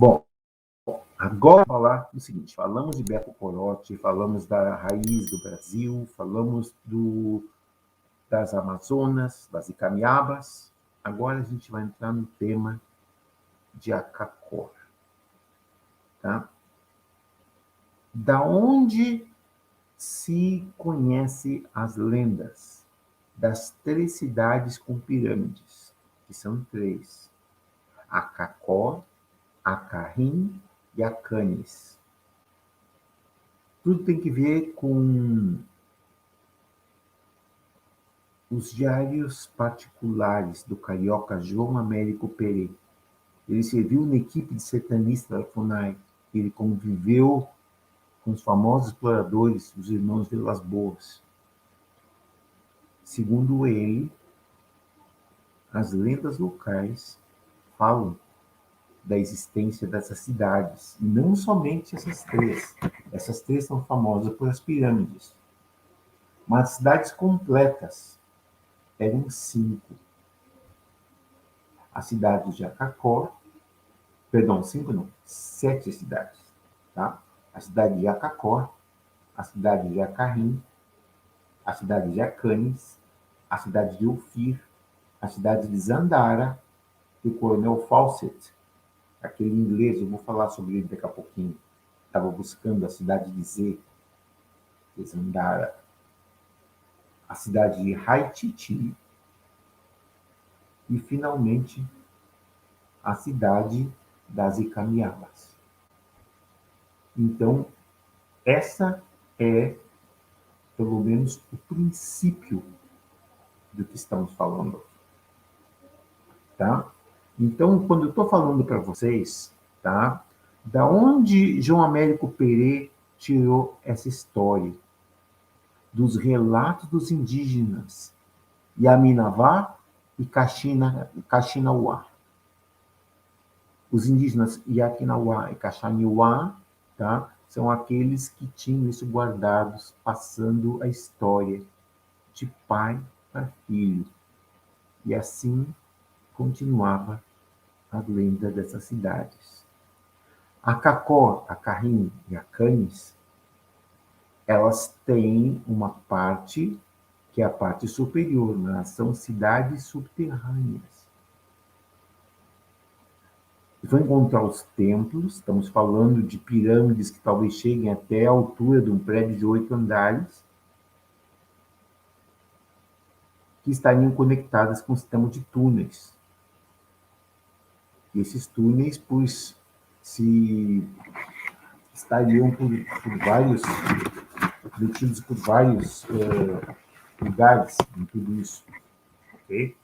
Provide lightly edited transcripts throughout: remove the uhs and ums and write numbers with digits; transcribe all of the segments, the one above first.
Bom, agora falar do seguinte, falamos de Beto Corote, falamos da raiz do Brasil, falamos das Amazonas, das Icamiabas. Agora a gente vai entrar no tema de Acacor. Tá? Da onde se conhece as lendas das 3 cidades com pirâmides, que são 3: Acacor, Acarrim e Acanis. Tudo tem que ver com os diários particulares do carioca João Américo Pereira. Ele serviu na equipe de sertanistas da FUNAI. Ele conviveu com os famosos exploradores, os irmãos Vilas Boas. Segundo ele, as lendas locais falam da existência dessas cidades. E não somente essas 3. Essas 3 são famosas pelas pirâmides. Mas cidades completas eram 5. A cidade de Acacor, perdão, 5 não, 7 cidades. Tá? A cidade de Acacor, a cidade de Acarrim, a cidade de Acanis, a cidade de Ufir, a cidade de Zandara e o Coronel Fawcett, aquele inglês, eu vou falar sobre ele daqui a pouquinho, estava buscando a cidade de Zandara, a cidade de Haititi e, finalmente, a cidade das Icamiabas. Então, essa é, pelo menos, o princípio do que estamos falando. Tá? Então, quando eu estou falando para vocês, tá? Da onde João Américo Pereira tirou essa história? Dos relatos dos indígenas Yaminavá e Caxinauá. Os indígenas Yaquinauá e Caxaniuá, tá? São aqueles que tinham isso guardados, passando a história de pai para filho. E assim continuava a lenda dessas cidades. A Cacó, a Carrim e a Canis, elas têm uma parte que é a parte superior, né? São cidades subterrâneas. E vão encontrar os templos, estamos falando de pirâmides que talvez cheguem até a altura de um prédio de 8 andares, que estariam conectadas com um sistema de túneis. E esses túneis, pois, se estariam por vários, metidos por vários lugares em tudo isso. Ok?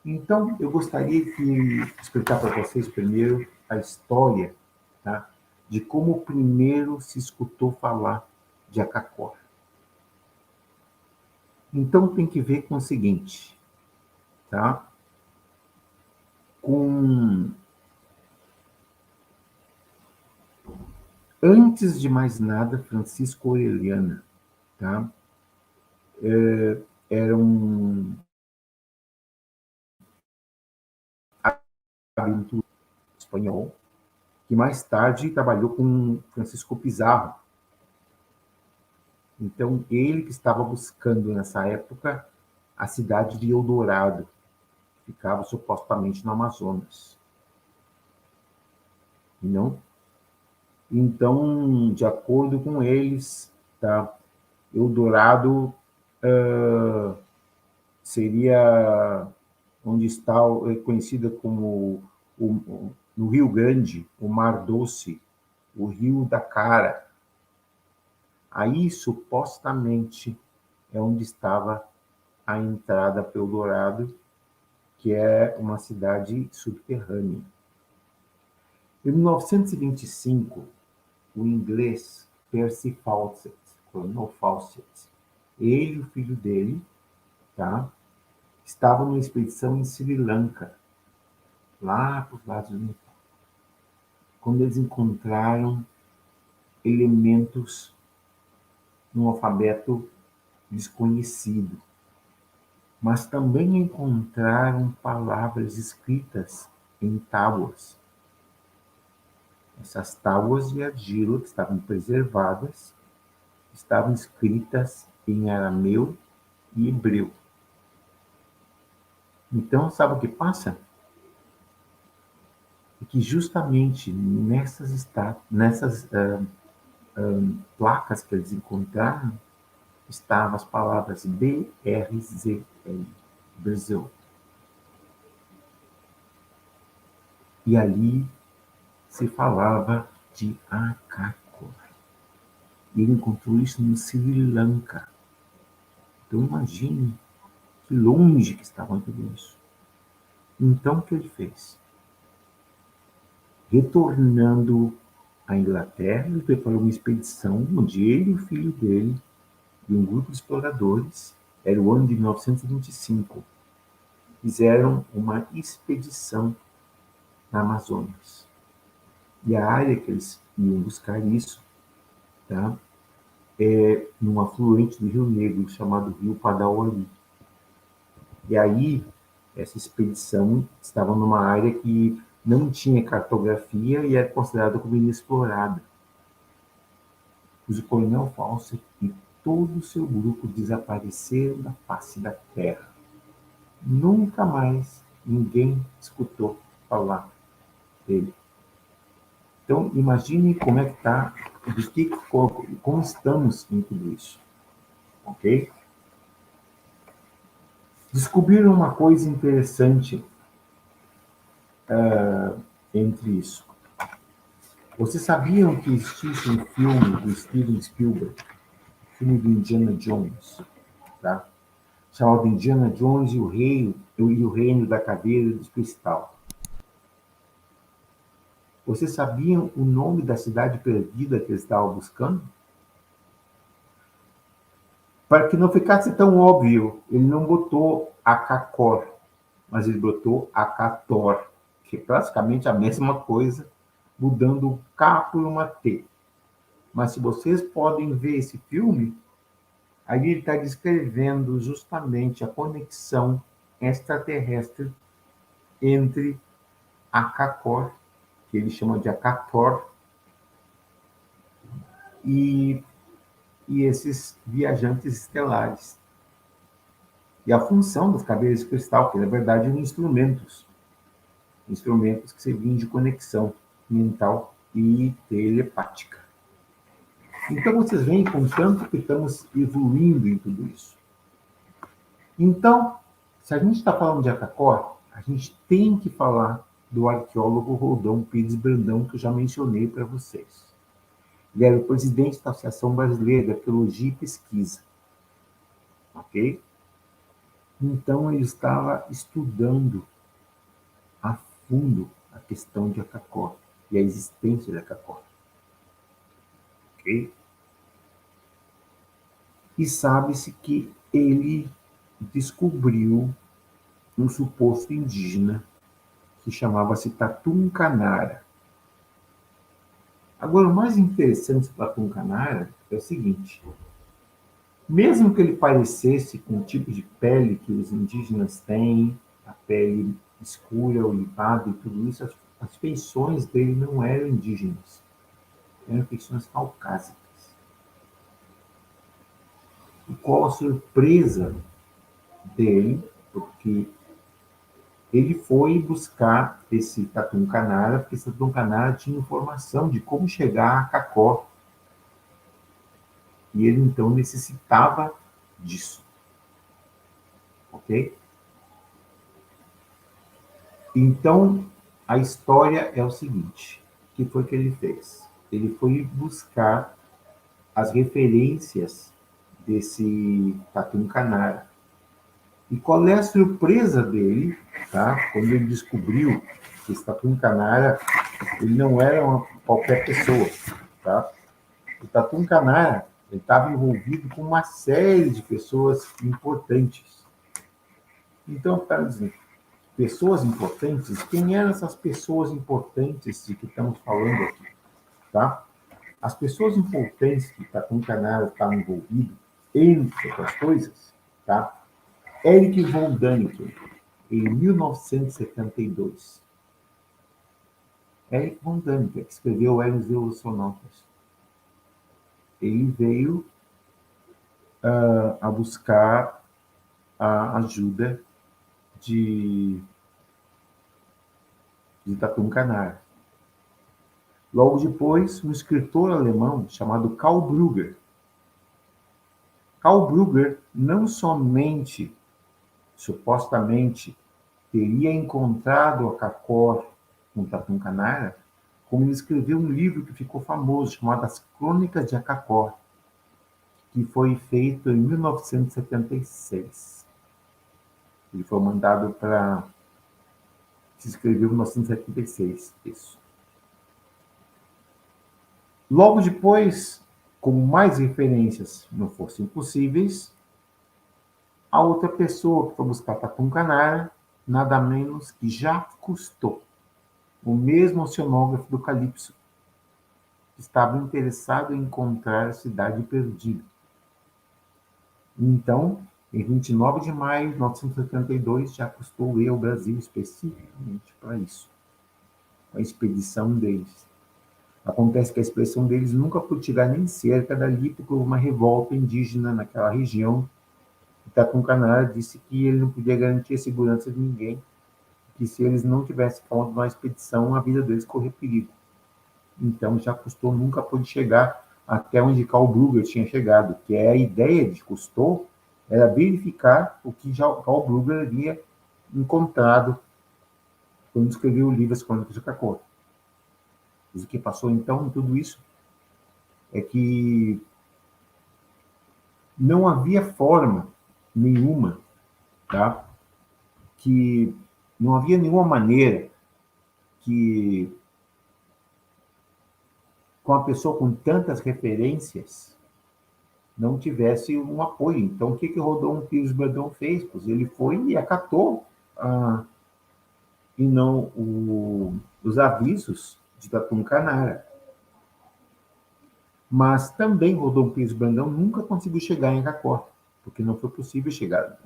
Então, eu gostaria de explicar para vocês primeiro a história, tá, de como primeiro se escutou falar de Acacor. Então, tem que ver com o seguinte, tá? Antes de mais nada, Francisco Orellana, tá? Era um aventureiro espanhol que mais tarde trabalhou com Francisco Pizarro. Então, ele que estava buscando nessa época a cidade de Eldorado, que ficava supostamente no Amazonas. Não? Então, de acordo com eles, tá, Eldorado seria onde está conhecida como no Rio Grande, o Mar Doce, o Rio da Cara. Aí, supostamente, é onde estava a entrada para Eldorado, que é uma cidade subterrânea. Em 1925, o inglês Percy Fawcett, Coronel Fawcett, ele e o filho dele, tá, estavam numa expedição em Sri Lanka, lá para os lados do Nepal, quando eles encontraram elementos num alfabeto desconhecido, mas também encontraram palavras escritas em tábuas. Essas tábuas de argila que estavam preservadas estavam escritas em arameu e hebreu. Então, sabe o que passa? É que justamente nessas placas que eles encontraram, estavam as palavras BRZL, Brasil. E ali se falava de Akakor. E ele encontrou isso no Sri Lanka. Então imagine que longe que estava tudo isso. Então o que ele fez? Retornando à Inglaterra, ele preparou uma expedição onde ele e o filho dele e um grupo de exploradores, era o ano de 1925, fizeram uma expedição na Amazonas. E a área que eles iam buscar isso, tá, é num afluente do Rio Negro, chamado Rio Padauari. E aí, essa expedição estava numa área que não tinha cartografia e era considerada como inexplorada. O coronel Fawcett e todo o seu grupo desapareceram da face da terra. Nunca mais ninguém escutou falar dele. Então, imagine como é que está, como estamos em tudo isso, ok? Descobriram uma coisa interessante entre isso. Vocês sabiam que existe um filme do Steven Spielberg, filme do Indiana Jones, tá? Chamado Indiana Jones e o Reino da Caveira de Cristal. Vocês sabiam o nome da cidade perdida que eles estavam buscando? Para que não ficasse tão óbvio, ele não botou Akakor, mas ele botou Akator, que é praticamente a mesma coisa, mudando o K por uma T. Mas se vocês podem ver esse filme, aí ele está descrevendo justamente a conexão extraterrestre entre Akakor, que ele chama de Akator, e, e esses viajantes estelares. E a função das caveiras de cristal, que na verdade são instrumentos que serviam de conexão mental e telepática. Então vocês veem com tanto que estamos evoluindo em tudo isso. Então, se a gente está falando de Akakor, a gente tem que falar do arqueólogo Roldão Pires Brandão, que eu já mencionei para vocês. Ele era o presidente da Associação Brasileira de Arqueologia e Pesquisa. Ok? Então, ele estava estudando a fundo a questão de Akakor e a existência de Akakor. Ok? E sabe-se que ele descobriu um suposto indígena que chamava-se Tatum Canara. Agora, o mais interessante do Tatum Canara é o seguinte: mesmo que ele parecesse com o tipo de pele que os indígenas têm, a pele escura, olivada e tudo isso, as feições dele não eram indígenas, eram feições caucásicas. E qual a surpresa dele, porque ele foi buscar esse Tatum Canara, porque esse Tatum Canara tinha informação de como chegar a Cacó. E ele, então, necessitava disso. Ok? Então, a história é o seguinte: o que foi que ele fez? Ele foi buscar as referências desse Tatum Canara. E qual é a surpresa dele, tá? Quando ele descobriu que esse Tatum Canara, ele não era qualquer pessoa, tá? O Tatum Canara estava envolvido com uma série de pessoas importantes. Então, para dizer, pessoas importantes, quem eram essas pessoas importantes de que estamos falando aqui, tá? As pessoas importantes que Tatum Canara estava envolvido, entre outras coisas, tá? Eric von Däniken, em 1972. Eric von Däniken, que escreveu Os Evolucionautas, ele veio a buscar a ajuda de Tatum Canara. Logo depois, um escritor alemão chamado Karl Brugger. Karl Brugger não somente, supostamente, teria encontrado a Cacor com Tatum Canara, como ele escreveu um livro que ficou famoso, chamado As Crônicas de Acacor, que foi feito em 1976. Ele foi mandado para... se escreveu em 1976, isso. Logo depois, como mais referências não fossem possíveis, a outra pessoa que foi buscar Tatum Canara, nada menos que Jacques Cousteau, o mesmo oceanógrafo do Calypso, que estava interessado em encontrar a cidade perdida. Então, em 29 de maio de 1972, Jacques Cousteau veio ao Brasil especificamente para isso, a expedição deles. Acontece que a expedição deles nunca pôde tirar nem cerca dali, porque houve uma revolta indígena naquela região. Tatum Canara disse que ele não podia garantir a segurança de ninguém, que se eles não tivessem ponto na expedição, a vida deles corria perigo. Então, já Cousteau nunca pôde chegar até onde Karl Brugger tinha chegado, que é a ideia de Cousteau era verificar o que já Karl Brugger havia encontrado quando escreveu o livro As Crônicas de Acacor. Mas o que passou então em tudo isso é que não havia forma nenhuma, tá? Que não havia nenhuma maneira que, com a pessoa com tantas referências, não tivesse um apoio. Então, o que Rodolfo Pires Brandão fez? Pois ele foi e acatou e não os avisos de Tatum Canara. Mas também Rodolfo Pires Brandão nunca conseguiu chegar em Acacor, porque não foi possível chegar.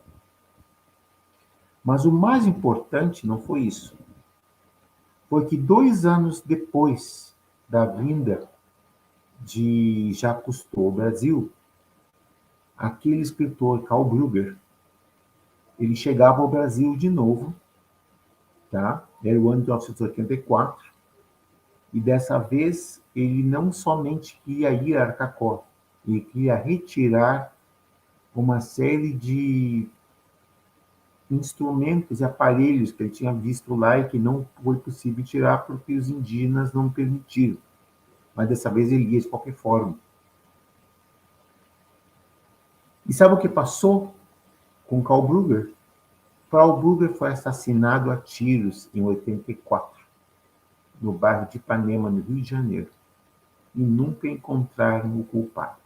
Mas o mais importante não foi isso. Foi que 2 anos depois da vinda de Jacques Cousteau ao Brasil, aquele escritor, Karl Brugger, ele chegava ao Brasil de novo, tá? Era o ano de 1984, e dessa vez ele não somente queria ir a Arcacó, ele queria retirar uma série de instrumentos e aparelhos que ele tinha visto lá e que não foi possível tirar porque os indígenas não permitiram. Mas dessa vez ele ia de qualquer forma. E sabe o que passou com Karl Brugger? Karl Brugger foi assassinado a tiros em 84, no bairro de Ipanema, no Rio de Janeiro, e nunca encontraram o culpado.